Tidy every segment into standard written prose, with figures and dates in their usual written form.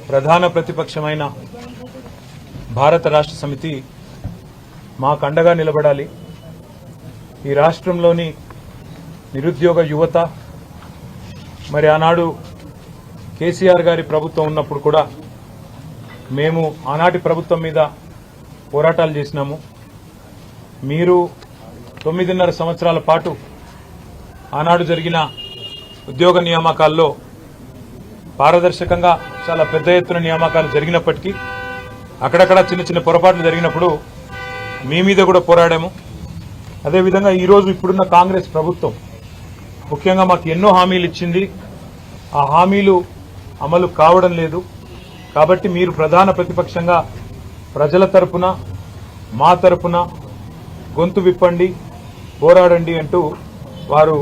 ప్రధాన ప్రతిపక్షమైన భారత రాష్ట్ర సమితి మాకు అండగా నిలబడాలి. ఈ రాష్ట్రంలోని నిరుద్యోగ యువత మరి ఆనాడు కేసీఆర్ గారి ప్రభుత్వం ఉన్నప్పుడు కూడా మేము ఆనాటి ప్రభుత్వం మీద పోరాటాలు చేసినాము. మీరు 9.5 సంవత్సరాల పాటు ఆనాడు జరిగిన ఉద్యోగ నియామకాల్లో పారదర్శకంగా చాలా పెద్ద ఎత్తున నియామకాలు జరిగినప్పటికీ అక్కడక్కడ చిన్న చిన్న పొరపాట్లు జరిగినప్పుడు మీ మీద కూడా పోరాడాము. అదేవిధంగా ఈరోజు ఇప్పుడున్న కాంగ్రెస్ ప్రభుత్వం ముఖ్యంగా మాకు ఎన్నో హామీలు ఇచ్చింది. ఆ హామీలు అమలు కావడం లేదు. కాబట్టి మీరు ప్రధాన ప్రతిపక్షంగా ప్రజల తరపున మా తరపున గొంతు విప్పండి, పోరాడండి అంటూ వారు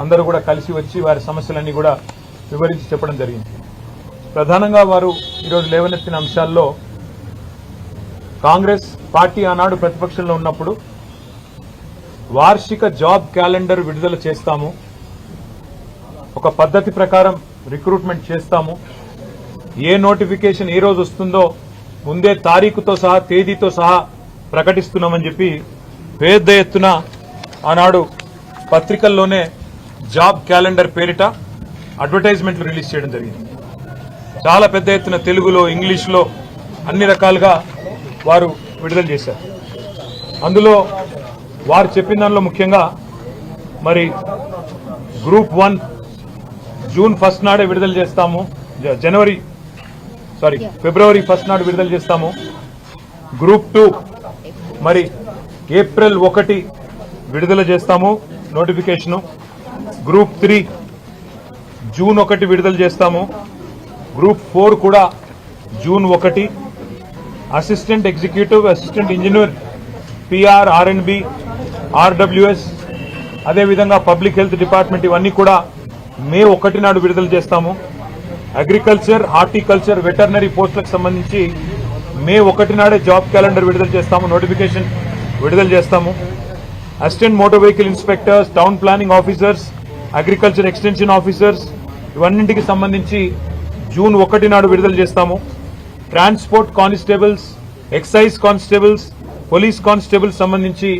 అందరూ కూడా కలిసి వచ్చి వారి సమస్యలన్నీ కూడా వివరించి చెప్పడం జరిగింది. ప్రధానంగా వారు ఈరోజు లేవనెత్తిన అంశాల్లో కాంగ్రెస్ పార్టీ ఆనాడు ప్రతిపక్షంలో ఉన్నప్పుడు వార్షిక జాబ్ క్యాలెండర్ విడుదల చేస్తాము, ఒక పద్ధతి ప్రకారం రిక్రూట్మెంట్ చేస్తాము, ఏ నోటిఫికేషన్ ఏ రోజు వస్తుందో ముందే తారీఖుతో సహా తేదీతో సహా ప్రకటిస్తున్నామని చెప్పి పెద్ద ఎత్తున ఆనాడు పత్రికల్లోనే జాబ్ క్యాలెండర్ పేరిట అడ్వర్టైజ్మెంట్లు రిలీజ్ చేయడం జరిగింది. చాలా పెద్ద ఎత్తున తెలుగులో ఇంగ్లీష్లో అన్ని రకాలుగా వారు విడుదల చేశారు. అందులో వారు చెప్పిన దానిలో ముఖ్యంగా మరి గ్రూప్ 1 జూన్ 1 నాడే విడుదల చేస్తాము, ఫిబ్రవరి 1 నాడు విడుదల చేస్తాము. గ్రూప్ 2 మరి ఏప్రిల్ 1 విడుదల చేస్తాము నోటిఫికేషను. గ్రూప్ 3 జూన్ 1 విడుదల చేస్తాము. గ్రూప్ 4 కూడా June 1. Assistant executive, assistant engineer, PR, RNB, RWS, అదేవిధంగా పబ్లిక్ హెల్త్ డిపార్ట్మెంట్ ఇవన్నీ కూడా మే 1 నాడు విడుదల చేస్తాము. అగ్రికల్చర్, హార్టికల్చర్, వెటర్నరీ పోస్టులకు సంబంధించి మే 1 నాడే జాబ్ క్యాలెండర్ విడుదల చేస్తాము, నోటిఫికేషన్ విడుదల చేస్తాము. Assistant motor vehicle inspectors, town planning officers, agriculture extension officers ఇవన్నింటికి సంబంధించి జూన్ 1 నాడు విడుదల చేస్తాము. Transport constables, excise constables, police constables సంబంధించి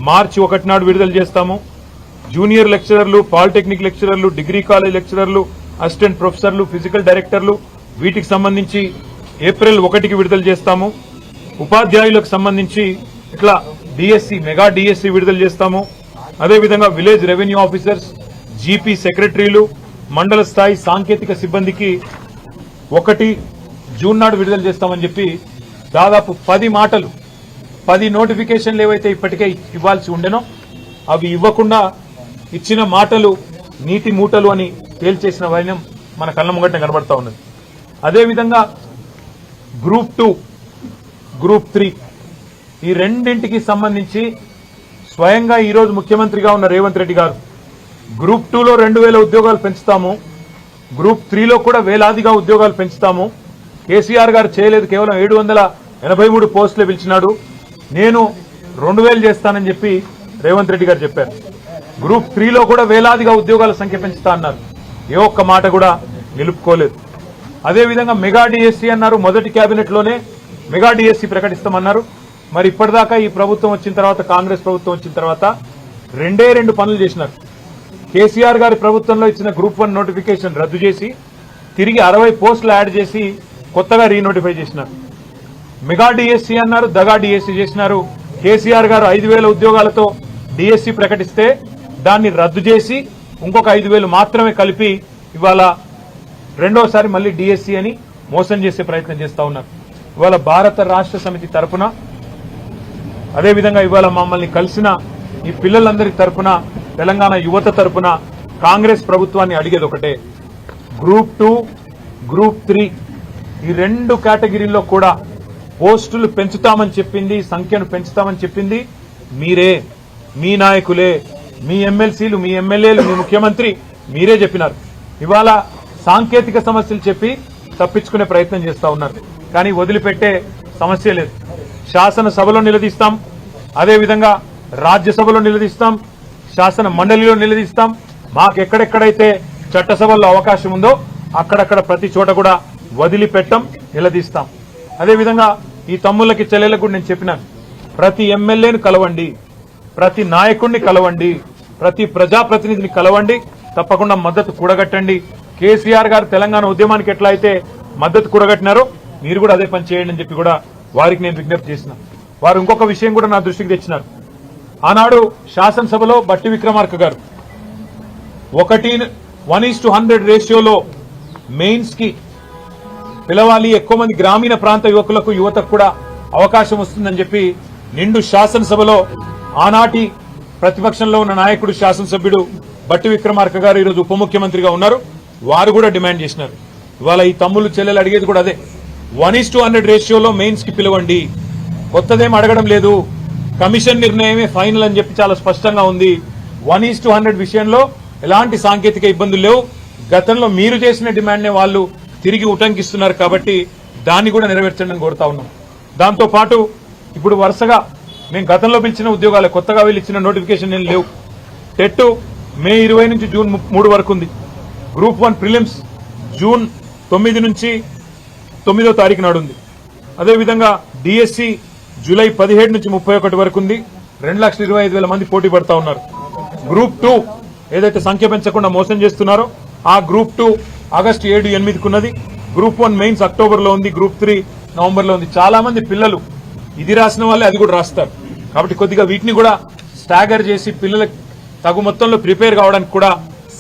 మార్చి 1 నాడు విడుదల చేస్తాము. జూనియర్ లెక్చరర్లు, పాలిటెక్నిక్ లెక్చరర్లు, డిగ్రీ కాలేజ్ లెక్చరర్లు, అసిస్టెంట్ ప్రొఫెసర్లు, ఫిజికల్ డైరెక్టర్లు వీటికి సంబంధించి ఏప్రిల్ 1కి విడుదల చేస్తాము. ఉపాధ్యాయులకు సంబంధించి ఇట్లా డిఎస్సి, మెగా డిఎస్సి విడుదల చేస్తాము. అదేవిధంగా విలేజ్ రెవెన్యూ ఆఫీసర్స్, జీపీ సెక్రటరీలు, మండల స్థాయి సాంకేతిక సిబ్బందికి 1 జూన్ నాడు విడుదల చేస్తామని చెప్పి దాదాపు 10 నోటిఫికేషన్లు ఏవైతే ఇప్పటికే ఇవ్వాల్సి ఉండెనో అవి ఇవ్వకుండా ఇచ్చిన మాటలు నీటి మూటలు అని తేల్చేసిన వైనం మన కళ్ళ ముంగట కనబడతా ఉన్నది. అదేవిధంగా గ్రూప్ 2, గ్రూప్ 3 ఈ రెండింటికి సంబంధించి స్వయంగా ఈరోజు ముఖ్యమంత్రిగా ఉన్న రేవంత్ రెడ్డి గారు గ్రూప్ 2లో 2000 ఉద్యోగాలు పెంచుతాము, గ్రూప్ 3లో కూడా వేలాదిగా ఉద్యోగాలు పెంచుతాము. కేసీఆర్ గారు చేయలేదు, కేవలం 783 పోస్టులే పిలిచినాడు, నేను 2000 చేస్తానని చెప్పి రేవంత్ రెడ్డి గారు చెప్పారు. గ్రూప్ 3లో కూడా వేలాదిగా ఉద్యోగాల సంఖ్య పెంచుతా అన్నారు, ఏ ఒక్క మాట కూడా నిలుపుకోలేదు. అదేవిధంగా మెగా డిఎస్సీ అన్నారు, మొదటి కేబినెట్లోనే మెగా డిఎస్సీ ప్రకటిస్తామన్నారు. మరి ఇప్పటిదాకా ఈ ప్రభుత్వం వచ్చిన తర్వాత, కాంగ్రెస్ ప్రభుత్వం వచ్చిన తర్వాత 2 పనులు చేసినారు. కేసీఆర్ గారి ప్రభుత్వంలో ఇచ్చిన గ్రూప్ 1 నోటిఫికేషన్ రద్దు చేసి తిరిగి 60 పోస్టులు యాడ్ చేసి కొత్తగా రీనోటిఫై చేసినారు. మెగా డిఎస్సీ అన్నారు, దగా డిఎస్సీ చేసినారు. కేసీఆర్ గారు 5000 ఉద్యోగాలతో డిఎస్సీ ప్రకటిస్తే దాన్ని రద్దు చేసి ఇంకొక 5000 మాత్రమే కలిపి ఇవాళ రెండోసారి మళ్ళీ డిఎస్సీ అని మోసం చేసే ప్రయత్నం చేస్తా ఉన్నారు. ఇవాళ భారత రాష్ట్ర సమితి తరపున, అదేవిధంగా ఇవాళ మమ్మల్ని కలిసిన ఈ పిల్లలందరి తరపున, తెలంగాణ యువత తరపున కాంగ్రెస్ ప్రభుత్వాన్ని అడిగేది ఒకటే, గ్రూప్ 2, గ్రూప్ 3 ఈ 2 కేటగిరీల్లో కూడా పోస్టులు పెంచుతామని చెప్పింది, సంఖ్యను పెంచుతామని చెప్పింది మీరే, మీ నాయకులే, మీ ఎమ్మెల్సీలు, మీ ఎమ్మెల్యేలు, మీ ముఖ్యమంత్రి మీరే చెప్పినారు. ఇవాళ సాంకేతిక సమస్యలు చెప్పి తప్పించుకునే ప్రయత్నం చేస్తా ఉన్నారు. కానీ వదిలిపెట్టే సమస్య లేదు. శాసనసభలో నిలదీస్తాం, అదేవిధంగా రాజ్యసభలో నిలదీస్తాం, శాసన మండలిలో నిలదీస్తాం. మాకెక్కడెక్కడైతే చట్టసభల్లో అవకాశం ఉందో అక్కడక్కడ ప్రతి చోట కూడా వదిలిపెట్టం, నిలదీస్తాం. అదేవిధంగా ఈ తమ్ముళ్ళకి చెల్లెలకు కూడా నేను చెప్పినాను, ప్రతి ఎమ్మెల్యేను కలవండి, ప్రతి నాయకుడిని కలవండి, ప్రతి ప్రజాప్రతినిధిని కలవండి, తప్పకుండా మద్దతు కూడగట్టండి. కేసీఆర్ గారు తెలంగాణ ఉద్యమానికి ఎట్లా అయితే మద్దతు కూడగట్టినారో మీరు కూడా అదే పని చేయండి అని చెప్పి కూడా వారికి నేను విజ్ఞప్తి చేసిన. వారు ఇంకొక విషయం కూడా నా దృష్టికి తెచ్చినారు. ఆనాడు శాసనసభలో బట్టి విక్రమార్క గారు 1:100 రేషియోలో మెయిన్స్ కి పిలవాలి, ఎక్కువ మంది గ్రామీణ ప్రాంత యువతకు కూడా అవకాశం వస్తుందని చెప్పి నిండు శాసనసభలో ఆనాటి ప్రతిపక్షంలో ఉన్న నాయకుడు శాసనసభ్యుడు బట్టి విక్రమార్క గారు ఈరోజు ఉప ముఖ్యమంత్రిగా ఉన్నారు, వారు కూడా డిమాండ్ చేసినారు. ఇవాళ ఈ తమ్ముళ్ళు చెల్లెలు అడిగేది కూడా అదే, 1:100 రేషియోలో మెయిన్స్ కి పిలవండి, కొత్తదేం అడగడం లేదు, కమిషన్ నిర్ణయమే ఫైనల్ అని చెప్పి చాలా స్పష్టంగా ఉంది. 1:100 విషయంలో ఎలాంటి సాంకేతిక ఇబ్బందులు లేవు. గతంలో మీరు చేసిన డిమాండ్ నే వాళ్ళు తిరిగి ఉటంకిస్తున్నారు కాబట్టి దాన్ని కూడా నెరవేర్చండి అని కోరుతా ఉన్నాం. దాంతో పాటు ఇప్పుడు వరుసగా మేము గతంలో పిలిచిన ఉద్యోగాలు కొత్తగా వీళ్ళు ఇచ్చిన నోటిఫికేషన్ ఏం లేవు. టెట్ మే 20 నుంచి జూన్ 3 వరకు ఉంది. గ్రూప్ 1 ప్రిలిమ్స్ జూన్ 9 నుంచి 9వ తారీఖు నాడు ఉంది. అదేవిధంగా డిఎస్సి జూలై 17 నుంచి 31 వరకు ఉంది. 2,25,000 మంది పోటీ పడతా ఉన్నారు. గ్రూప్ 2 ఏదైతే సంఖ్య పెంచకుండా మోసం చేస్తున్నారో ఆ గ్రూప్ 2 ఆగస్టు 7, 8కు ఉన్నది. గ్రూప్ 1 మెయిన్స్ అక్టోబర్ లో ఉంది. గ్రూప్ 3 నవంబర్ లో ఉంది. చాలా మంది పిల్లలు ఇది రాసిన వాళ్ళే అది కూడా రాస్తారు కాబట్టి కొద్దిగా వీటిని కూడా స్టాగర్ చేసి పిల్లలకు తగు మొత్తంలో ప్రిపేర్ కావడానికి కూడా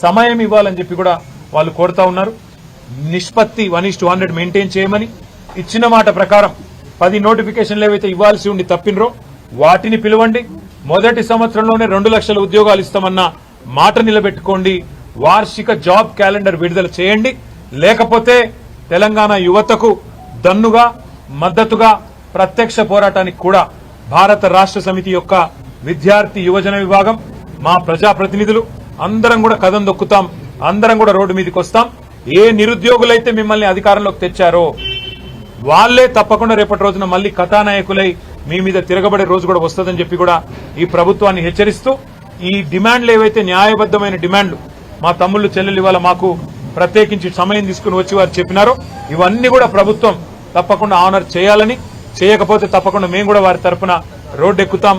సమయం ఇవ్వాలని చెప్పి కూడా వాళ్ళు కోరుతా ఉన్నారు. నిష్పత్తి 1:100 మెయింటైన్ చేయమని, ఇచ్చిన మాట ప్రకారం 10 నోటిఫికేషన్లు ఏవైతే ఇవ్వాల్సి ఉండి తప్పినరో వాటిని పిలవండి. మొదటి సంవత్సరంలోనే 2 లక్షల ఉద్యోగాలు ఇస్తామన్న మాట నిలబెట్టుకోండి. వార్షిక జాబ్ క్యాలెండర్ విడుదల చేయండి. లేకపోతే తెలంగాణ యువతకు దన్నుగా మద్దతుగా ప్రత్యక్ష పోరాటానికి కూడా భారత రాష్ట్ర సమితి యొక్క విద్యార్థి యువజన విభాగం, మా ప్రజాప్రతినిధులు అందరం కూడా కదం దొక్కుతాం. అందరం కూడా రోడ్డు మీదకి వస్తాం. ఏ నిరుద్యోగులైతే మిమ్మల్ని అధికారంలోకి తెచ్చారో వాళ్లే తప్పకుండా రేపటి రోజున మళ్లీ కథానాయకులై మీ మీద తిరగబడే రోజు కూడా వస్తుందని చెప్పి కూడా ఈ ప్రభుత్వాన్ని హెచ్చరిస్తూ, ఈ డిమాండ్లు ఏవైతే న్యాయబద్దమైన డిమాండ్లు మా తమ్ముళ్లు చెల్లెలు ఇవాళ మాకు ప్రత్యేకించి సమయం తీసుకుని వచ్చి వారు చెప్పినారో ఇవన్నీ కూడా ప్రభుత్వం తప్పకుండా ఆనర్ చేయాలని, చేయకపోతే తప్పకుండా మేము కూడా వారి తరఫున రోడ్డెక్కుతాం.